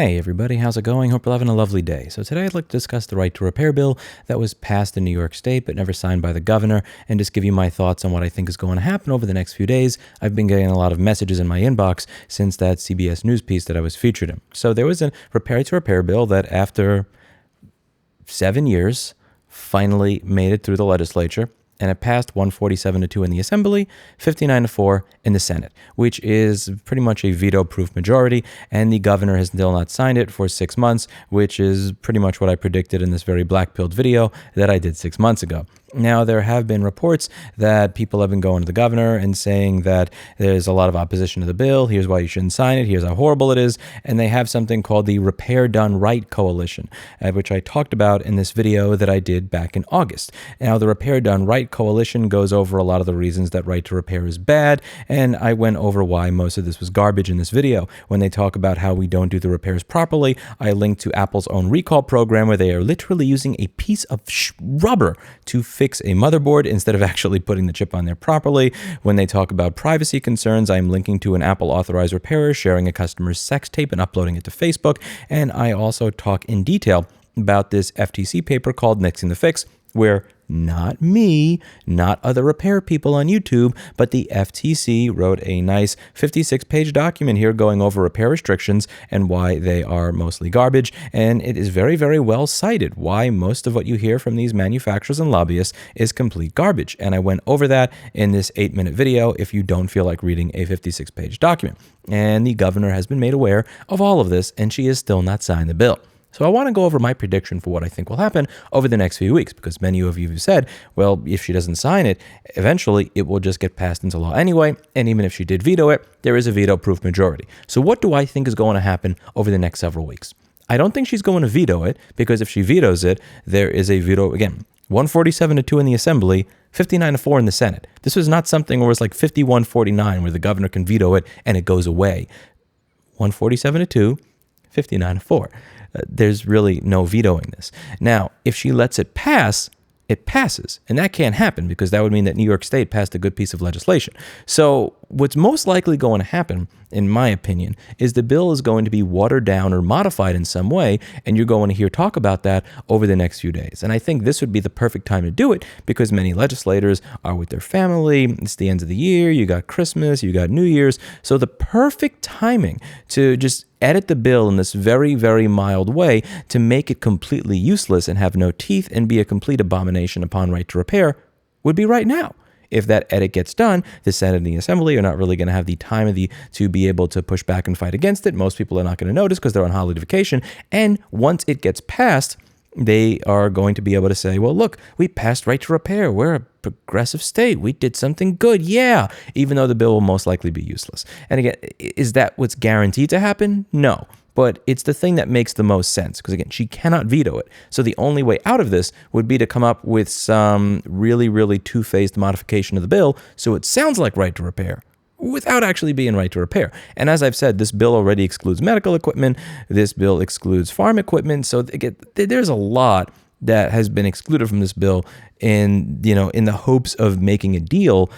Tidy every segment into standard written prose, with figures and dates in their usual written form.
Hey everybody, how's it going? Hope you're having a lovely day. So today I'd like to discuss the right to repair bill that was passed in New York State but never signed by the governor, and just give you my thoughts on what I think is going to happen over the next few days. I've been getting a lot of messages in my inbox since that CBS News piece that I was featured in. So there was a right to repair bill that after 7 years finally made it through the legislature, and it passed 147-2 in the Assembly, 59-4 in the Senate, which is pretty much a veto-proof majority, and the governor has still not signed it for 6 months, which is pretty much what I predicted in this very black-pilled video that I did 6 months ago. Now, there have been reports that people have been going to the governor and saying that there's a lot of opposition to the bill. Here's why you shouldn't sign it. Here's how horrible it is. And they have something called the Repair Done Right Coalition, which I talked about in this video that I did back in August. Now, the Repair Done Right Coalition goes over a lot of the reasons that right to repair is bad, and I went over why most of this was garbage in this video. When they talk about how we don't do the repairs properly, I linked to Apple's own recall program where they are literally using a piece of rubber to fix a motherboard instead of actually putting the chip on there properly. When they talk about privacy concerns, I'm linking to an Apple authorized repairer sharing a customer's sex tape and uploading it to Facebook. And I also talk in detail about this FTC paper called Nixing the Fix, where not me, not other repair people on YouTube, but the FTC wrote a nice 56-page document here going over repair restrictions and why they are mostly garbage. And it is very, very well cited why most of what you hear from these manufacturers and lobbyists is complete garbage. And I went over that in this 8-minute video if you don't feel like reading a 56-page document. And the governor has been made aware of all of this, and she has still not signed the bill. So I want to go over my prediction for what I think will happen over the next few weeks, because many of you have said, well, if she doesn't sign it, eventually it will just get passed into law anyway. And even if she did veto it, there is a veto-proof majority. So what do I think is going to happen over the next several weeks? I don't think she's going to veto it, because if she vetoes it, there is a veto, again, 147-2 in the Assembly, 59-4 in the Senate. This was not something where it's like 51-49 where the governor can veto it and it goes away. 147-2, 59-4. There's really no vetoing this. Now, if she lets it pass, it passes. And that can't happen because that would mean that New York State passed a good piece of legislation. So what's most likely going to happen, in my opinion, is the bill is going to be watered down or modified in some way, and you're going to hear talk about that over the next few days. And I think this would be the perfect time to do it because many legislators are with their family. It's the end of the year. You got Christmas. You got New Year's. So the perfect timing to just edit the bill in this very, very mild way to make it completely useless and have no teeth and be a complete abomination upon right to repair would be right now. If that edit gets done, the Senate and the Assembly are not really going to have the time to be able to push back and fight against it. Most people are not going to notice because they're on holiday vacation. And once it gets passed, they are going to be able to say, well, look, we passed right to repair. We're a progressive state. We did something good. Yeah, even though the bill will most likely be useless. And again, is that what's guaranteed to happen? No. But it's the thing that makes the most sense because, again, she cannot veto it. So the only way out of this would be to come up with some really, really two-phased modification of the bill so it sounds like right to repair without actually being right to repair. And as I've said, this bill already excludes medical equipment. This bill excludes farm equipment. So again, there's a lot that has been excluded from this bill in the hopes of making a deal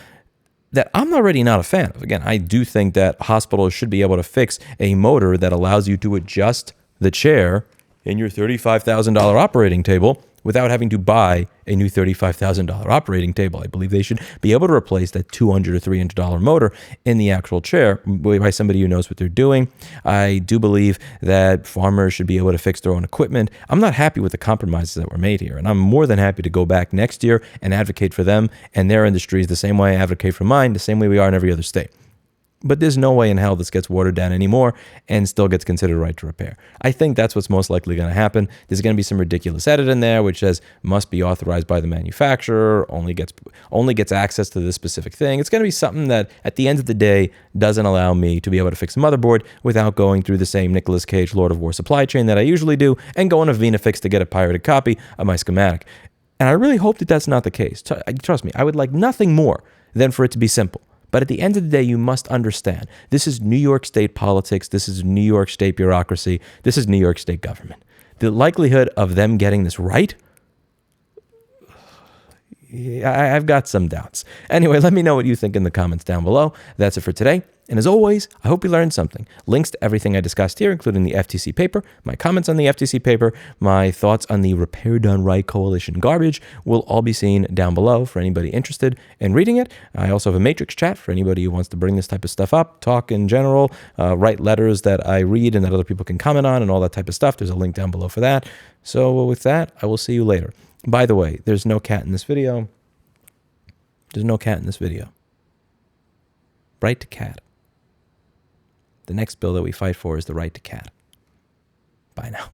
that I'm already not a fan of. Again, I do think that hospitals should be able to fix a motor that allows you to adjust the chair in your $35,000 operating table without having to buy a new $35,000 operating table. I believe they should be able to replace that $200 or $300 motor in the actual chair by somebody who knows what they're doing. I do believe that farmers should be able to fix their own equipment. I'm not happy with the compromises that were made here, and I'm more than happy to go back next year and advocate for them and their industries the same way I advocate for mine, the same way we are in every other state. But there's no way in hell this gets watered down anymore and still gets considered right to repair. I think that's what's most likely going to happen. There's going to be some ridiculous edit in there which says must be authorized by the manufacturer, only gets access to this specific thing. It's going to be something that at the end of the day doesn't allow me to be able to fix a motherboard without going through the same Nicolas Cage Lord of War supply chain that I usually do and going to VinaFix to get a pirated copy of my schematic. And I really hope that that's not the case. Trust me, I would like nothing more than for it to be simple. But at the end of the day, you must understand, this is New York State politics, this is New York State bureaucracy, this is New York State government. The likelihood of them getting this right, I've got some doubts. Anyway, let me know what you think in the comments down below. That's it for today, And as always, I hope you learned something. Links to everything I discussed here, including the FTC paper, my comments on the FTC paper, my thoughts on the Repair Done Right Coalition garbage, will all be seen down below for anybody interested in reading it. I also have a matrix chat for anybody who wants to bring this type of stuff up, talk in general, write letters that I read and that other people can comment on and all that type of stuff. There's a link down below for that. So with that, I will see you later. By the way, there's no cat in this video. There's no cat in this video. Right to cat. The next bill that we fight for is the right to cat. Bye now.